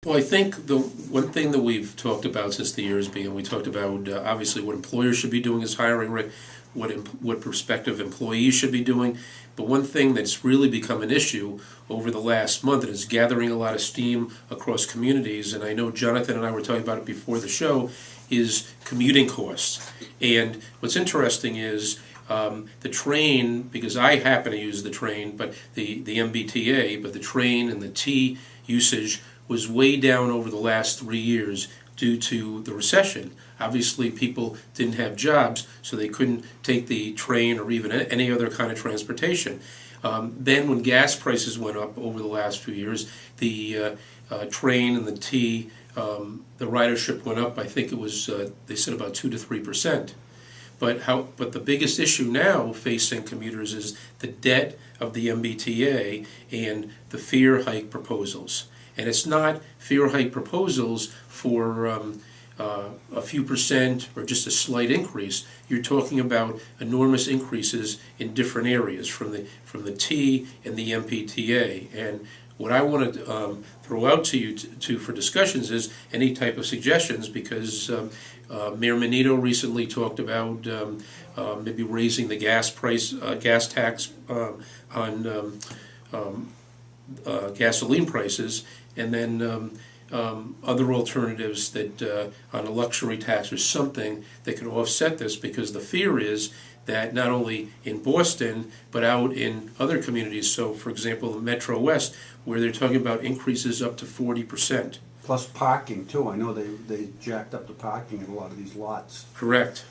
Well, I think the one thing that we've talked about since the years began, we talked about obviously what employers should be doing is hiring, what prospective employees should be doing. But one thing that's really become an issue over the last month and is gathering a lot of steam across communities, and I know Jonathan and I were talking about it before the show, is commuting costs. And what's interesting is the train, because I happen to use the train, but the MBTA, but the train and the T usage was way down over the last 3 years due to the recession. Obviously, people didn't have jobs, so they couldn't take the train or even any other kind of transportation. Then when gas prices went up over the last few years, the train and the T, the ridership went up. I think it was, they said about 2 to 3%. But the biggest issue now facing commuters is the debt of the MBTA and the fare hike proposals. And it's not fare hike proposals for a few percent or just a slight increase. You're talking about enormous increases in different areas from the T and the MBTA. And what I want to throw out to you for discussions is any type of suggestions, because Mayor Menino recently talked about maybe raising the gas tax on gasoline prices, and then other alternatives that on a luxury tax or something that could offset this, because the fear is that not only in Boston but out in other communities, so for example the Metro West, where they're talking about increases up to 40%. Plus parking too. I know they jacked up the parking in a lot of these lots. Correct.